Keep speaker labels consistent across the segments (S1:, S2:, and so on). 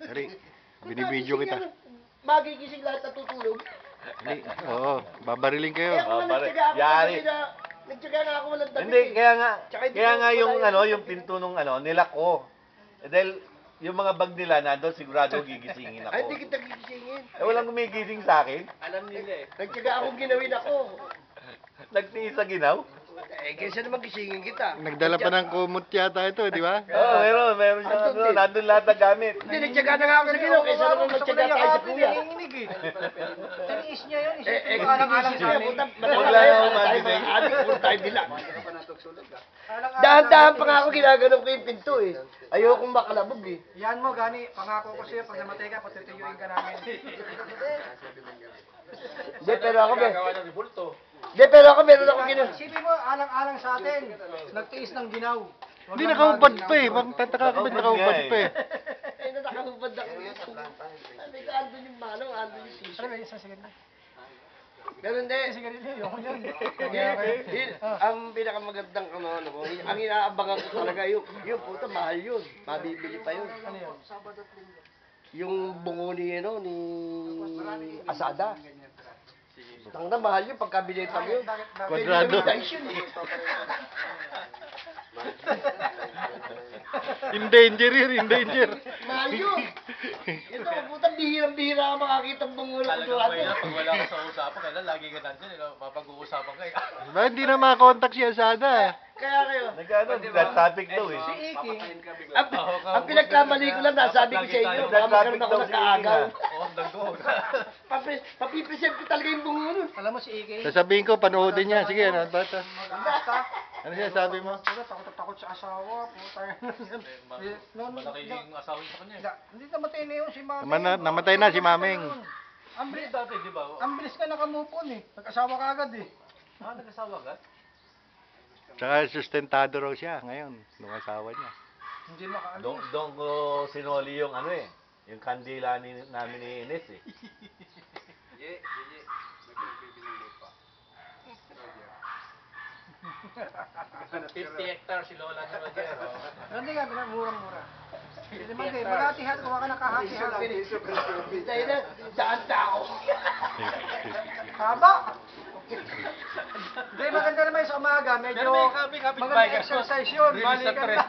S1: Hari, binibidyo kita.
S2: Magigising lahat natutulog.
S1: Hindi, oo, babariling kayo.
S2: Eh, ako
S3: Babari-
S2: nagtyaga ako
S3: Yari.
S2: kasi nagtyaga na ako walang damit.
S3: Hindi,
S2: eh.
S3: kaya nga,
S2: Tsaka hindi
S3: kaya
S2: ko
S3: nga yung
S2: wala
S3: ano,
S2: yung-
S3: yung pinto nung ano, nila ko. Eh, dahil yung mga bag nila nandun, sigurado gigisingin
S2: Ay, hindi
S3: ako.
S2: kita gigisingin.
S3: Eh, walang gumigising sa akin.
S4: Alam nila eh.
S2: Nagtyaga akong ginawin ako.
S3: Nagtiis sa ginaw.
S2: Eh, kaysa naman gisingin kita.
S1: Nagdala pa ng kumot yata ito, di ba?
S3: Oo, meron siya,
S2: Andun
S3: ano,
S2: din.
S3: nandun lahat ng gamit.
S2: Hindi, nagtyaga na nga ako sa ginaw. Kaysa naman magtyaga tayo sa kuya.
S4: Tiniis niya yun.
S2: Eh,
S4: Alang-alang
S2: gigising
S4: sa
S2: siya.
S4: amin.
S2: Puta,
S3: Wala
S2: matagal
S3: akong
S2: tayo
S3: magising.
S2: mga adik. Puro tayo nila.
S4: Alang-alang
S2: Dahan-dahan
S4: sa
S2: pa nga ako ginaganon ko yung pinto eh. Ayokong makalabog eh.
S4: Yan mo, Gani. Pangako ko sa'yo, pag namatay ka, patutuyuin ka namin.
S2: Hindi, pero ako Hindi, pero ako meron akong ginawa.
S4: Isipin mo, alang-alang sa atin. Nagtiis ng ginaw.
S1: Hindi, nakaubad pa eh. Parang tataka ka ba't nakaubad pa eh.
S2: Eh, nakakabad ako. Sabi ko, andun yung manong, andun yung
S4: Ano
S2: t-shirt.
S4: ba, isang sigarilyo?
S2: Ganun din.
S4: Sigarilyo, yung yun.
S2: Ang pinakamagandang ano ko, ang inaabangan ko talaga yung puta, mahal yun. Mabibili pa yun.
S4: Ano yun?
S2: Yung bungo ni, ano, ni Asada. Ang na, mahal yun, pagkabili pa yun.
S1: Kwadrado.
S2: Dice yun eh.
S1: In danger yun, in danger.
S2: Mahal yun. Ito, puta, bihirang-bihira ka makakita ng bungo ng kuduato.
S5: Pag wala ka sa usapan, kailan lagi ka nandiyan, mapag-uusapan kayo.
S1: Diba, hindi na makakontakt si Asada.
S2: Kaya kayo.
S3: Nagkano, that topic daw eh.
S4: Si Iki.
S2: Ang pinagkamali ko lang, nasabi ko sa inyo, baka magkaroon ako ng kaagaw.
S5: Oo, dagdag.
S2: Papipresent ko talaga yung bungo nun.
S4: Alam mo si Iki?
S1: Sasabihin ko, panoodin niya. Sige, ano, bata.
S4: Basta.
S1: Ano siya sabi mo?
S4: Takot sa asawa. Puta yan.
S5: Malaki yung asawa niya sa kanya.
S4: Hindi namatay na yun si Mami.
S1: Namatay na si Maming.
S4: Ang bilis,
S5: Dati, di ba?
S4: ang bilis ka nakamupon eh. Nag-asawa ka agad eh.
S5: Nag-asawa ka?
S1: Tsaka sustentado raw siya ngayon, nung asawa niya.
S4: Hindi makaalis.
S3: Doon ko sinoli yung ano eh. Yung kandila namin ni Ines eh.
S5: 50 hectares si Lola ni Roger.
S4: Hindi nga, murang-mura. Hindi man kayo, magkatihat, kuha ka nakahati-hat.
S2: Dahil na, daan tao.
S4: Haba! Hindi, maganda naman sa umaga. Medyo
S5: Pero may kapit-kapit
S4: maganda
S5: bike.
S4: exercise yun.
S5: Release sa
S4: Balikan
S5: tres.
S4: ka.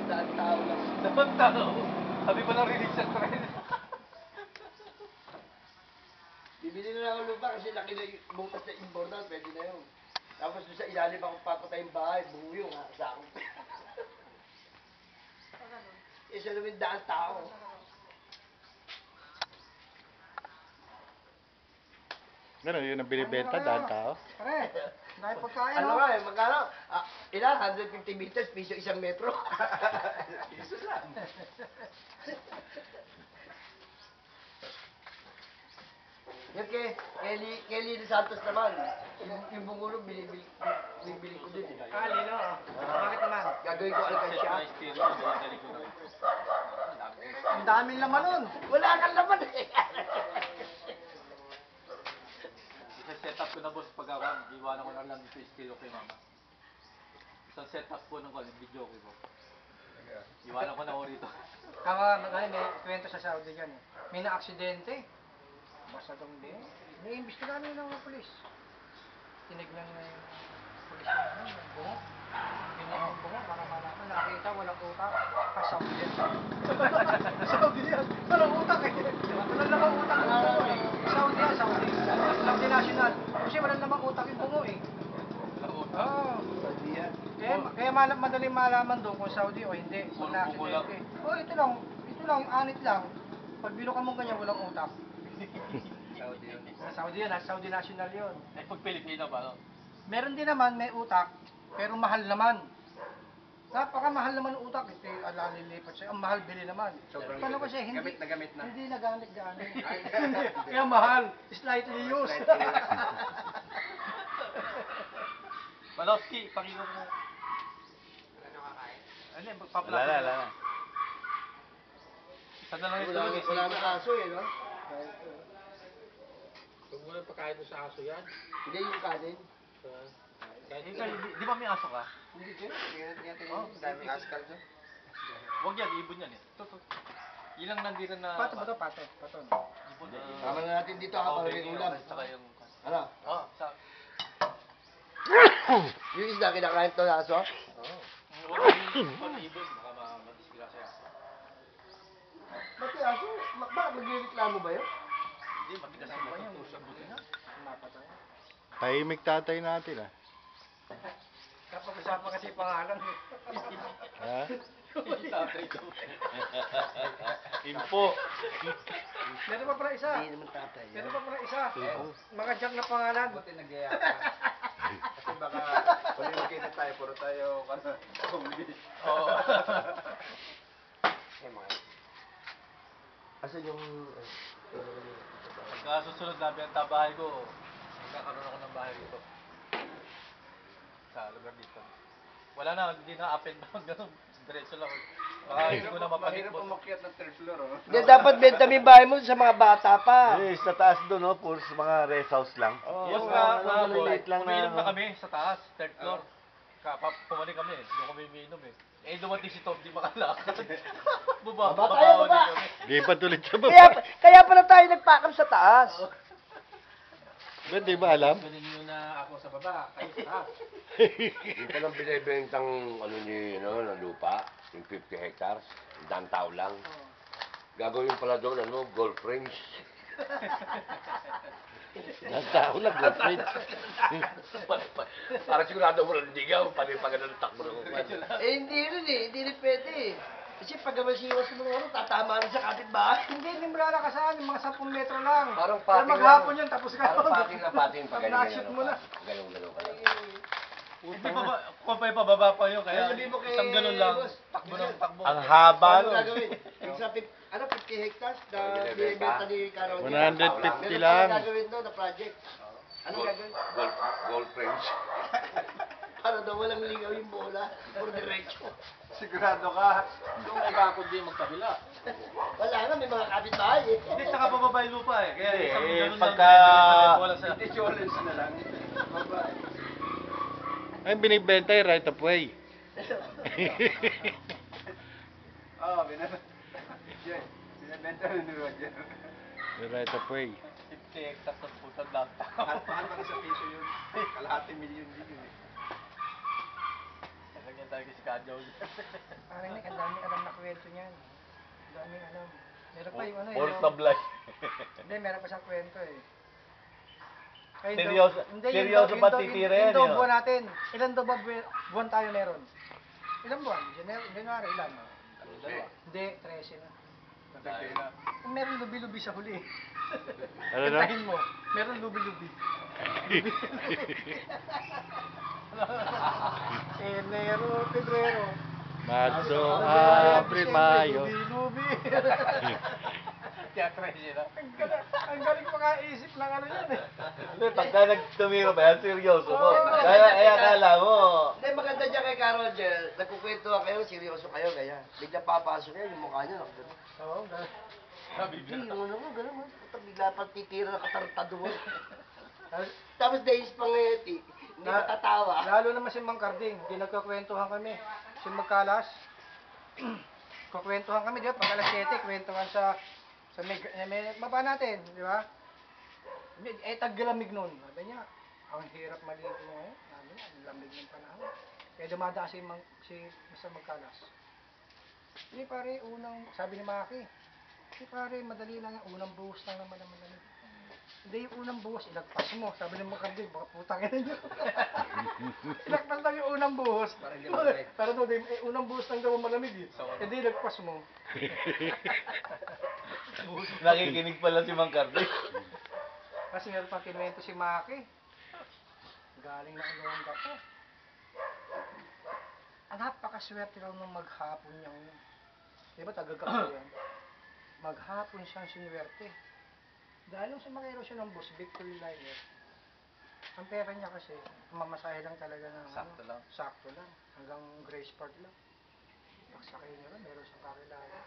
S2: Daan tao lang.
S5: Dapat tao. Sabi pa lang release sa trend.
S2: Bibili na lang ako lupa kasi laki na yung butas na important, pwede na yun. Tapos doon sa ilalim ako papatay yung bahay, buo yung sa akin. Isa naman daan tao.
S1: Gano'n, yun ang binibenta, dahil tao.
S4: Pare, dahil pagkain,
S2: Ano
S4: no?
S2: nga eh, magkano? Ilan? 150 meters, piso isang metro. Piso lang. Yan kay Lino Santos naman, yung bungulong binibili ko din.
S4: Lino. Bakit naman?
S2: Gagawin ko alkansya.
S4: Ang daming laman nun.
S2: Wala kang laman eh.
S5: Isa-set up ko na boss pag ako, iwanan ko na lang dito yung skill kay mama. Isang set up ko ng video ko po. Iwanan ko na ako rito.
S4: May kwento sa Saudi yan eh. May na-aksidente. Basta dong din. May imbestigahan nila ng mga polis. Tinignan na yung polis yung bungo. Pinag yung bungo para malaman. Nakita, walang utak. Saudi yan. Saudi yan. Walang utak eh. Walang lamang utak yung bungo eh. Saudi yan, Saudi. Saudi national. Kasi walang lamang utak yung bungo eh. Oo. Kaya madaling malaman doon kung Saudi o hindi. Kung na-aksidente. Oh, ito lang, anit lang. Pag binukan mo ganyan, walang utak. Saudi yun, Saudi national yun.
S5: Eh pag Pilipino ba? No?
S4: Meron din naman, may utak, pero mahal naman. Napakamahal naman ang utak. Ito yung alalilipat siya. Ang mahal bili naman. Paano kasi hindi... Gamit na gamit na. Hindi na gamit. Kaya mahal. Slightly used.
S5: Malowski, pakinggan mo. Ano yung
S3: Wala na, wala na.
S5: Saan na lang ito?
S2: Wala na kaso eh, no?
S5: Huwag mo na pakain mo sa aso yan.
S2: Hindi yung kanin.
S5: Di ba may aso ka?
S2: Hindi ko. Daming askal doon.
S5: Huwag yan, ibon yan eh. Ilang nandito na...
S4: Pato ba to? Pato. Pato.
S5: Ibon
S2: Tama na natin dito ha, para may ulam.
S5: Saka yung...
S2: Ano?
S5: Oh, sa...
S2: Yung isda, kinakain to na aso?
S5: Huwag yung ibon, baka madisgrasya.
S2: Ba't yung aso? Bakit nagreklamo ba yun?
S5: Hindi, matigas yung mga tusang buti na.
S4: Napatay.
S1: Tahimik tatay natin ah.
S4: Kapag-usapan kasi pangalan.
S1: Ha?
S5: Tatay daw.
S3: Info.
S4: Meron pa pala isa.
S2: Hindi naman tatay.
S4: Meron pa pala isa. Mga jack na pangalan.
S6: Buti nagyaya ka. Kasi baka palimagkita tayo, puro tayo kumuli.
S5: Oo.
S2: Asan yung...
S5: Pagka susunod na benta bahay ko, magkakaroon ako ng bahay dito. Sa lugar dito. Wala na, hindi na up and down, gano'n. Diretso lang. Baka hindi ko na mapalit
S6: Mahirap
S5: po.
S6: umakyat ng third floor, oh.
S2: Hindi, dapat benta mo yung bahay mo sa mga bata pa.
S3: Eh, sa taas doon, no? Puro sa mga rest house lang.
S5: Yung
S3: maliliit lang na,
S5: umiinom na
S3: ano.
S5: kami sa taas, third floor. Pumalik kami, doon kami umiinom eh. Eh, dumating si Tom, di makalakad.
S2: Baba tayo, baba!
S1: Lipat ulit sa
S2: Kaya,
S1: baba.
S2: kaya pala tayo nagpakam sa taas.
S1: Ba't di ba alam?
S6: Galing nyo na ako sa baba, kayo sa taas.
S7: Yung palang binibentang ano ni na lupa, yung 50 hectares, isang tao lang. Gagawin pala doon golf range.
S1: Nasa ako lang, girlfriend.
S7: Para sigurado mo lang digaw, pati pag ganun takbo ng
S2: Hindi rin eh, hindi rin pwede eh. Kasi pag masiwas mo ng tatama rin sa kapitbahay.
S4: Hindi mo lalakasan. Yung mga 10 metro lang.
S7: Parang
S4: Pero
S7: pating
S4: maghapon
S7: lang.
S4: yun, tapos ka.
S7: Parang pating na pating pag ganun.
S4: Na-shoot mo na.
S7: Ganun ka lang.
S5: Hindi pa ba, kung pa pababa pa yun, kaya
S2: Sabi mo kay
S5: isang ganun lang,
S2: boss,
S5: takbo ng takbo.
S3: Ang haba
S2: Ano
S3: nun.
S2: gagawin? Yung sa 50 hectares na binibenta ni Carol.
S1: 150
S2: Meron
S1: lang.
S2: pa gagawin doon na project. Anong gagawin?
S7: Golf range.
S2: Para daw walang lingaw yung bola. Puro diretso.
S6: Sigurado ka. Kung may bakod din magkabila.
S2: Wala na, may mga kapitbahay eh.
S5: Hindi, saka pababa yung lupa eh. Kaya
S3: Hindi,
S5: isang
S3: eh,
S5: ganun lang.
S3: pagka-
S5: Wala sa...
S6: Insurance na lang.
S1: Ay, binibenta yung right of way.
S6: Oo, binibenta rin ni Roger.
S1: Yung right of way.
S5: 50 hectares ng putang downtown.
S6: Mahal pa sa piso yun. Kalahati milyon din yun eh.
S5: Lagyan tayo si Kadyaw.
S4: Parang ang daming alam na kwento niyan. Ang daming alam. Meron pa yung ano
S3: Or
S4: yung...
S3: tablay.
S4: Hindi, meron pa siyang kwento eh. Ay,
S3: Seryoso-
S4: hindi,
S3: seryoso
S4: yun
S3: ba
S4: daw-
S3: titira
S4: yun
S3: yan,
S4: daw
S3: yun?
S4: buwan natin. Ilan daw ba buwan tayo meron? Ilan buwan? January, ilan? Hindi, 13 na.
S5: Natagay na.
S4: Meron lubi-lubi sa huli.
S1: Ano na?
S4: Kantahin mo, meron lubi-lubi. Enero, Pebrero.
S1: Marso, Abril, Mayo.
S4: Lubi-lubi.
S5: Kaya 13 na.
S4: Ang galing makaisip ng ano yan eh.
S3: Hindi, pagka nagtumiro ba yan, seryoso mo. Kaya akala mo.
S2: Hindi, maganda dyan kay Carol Jel. Nagkukwentuhan kayo, seryoso kayo, kaya. Bigla papasok yan, yung mukha niya. Nakagano.
S4: Oo, galing.
S2: Hindi, yung ano mo, gano'n mo. Puta, bigla pang titira na katartaduan. Tapos days pang ngeti. Hindi matatawa.
S4: Lalo naman si Mang Carding, di nagkakwentuhan kami. Si Magkalas, kukwentuhan kami, di ba? Pag alas 7, kwentuhan sa mapa natin, di ba? Eh, taglamig nun. Sabi niya, ang hirap maligo ngayon. Sabi niya, ang lamig ng panahon. Kaya dumadaan si Mr. Magkalas. Hindi pare, sabi ni Maki, hindi pare, madali lang yan, unang buhos lang naman naman namin. Hindi yung unang buhos, ilagpas mo. Sabi ni Makardig, baka putang ina niyo. Ilagpas lang yung unang buhos.
S2: Para hindi malamig.
S4: Para daw, unang buhos lang daw malamig eh. Hindi, ilagpas mo.
S3: Nakikinig pala si Mang Cardi.
S4: Kasi meron pang kinuwento si Maki. Galing na ang ka pa. Ang napakaswerte raw nung maghapon niya yun. Di ba taga-gapo yan? Maghapon siyang sinuwerte. Dahil nung sumakay raw siya ng bus, Victory Liner, ang pera niya kasi, mamasahe lang talaga ng
S5: Sakto lang.
S4: Sakto lang. Hanggang Grace Park lang. Pagsakay niya rin, meron siyang kakilala.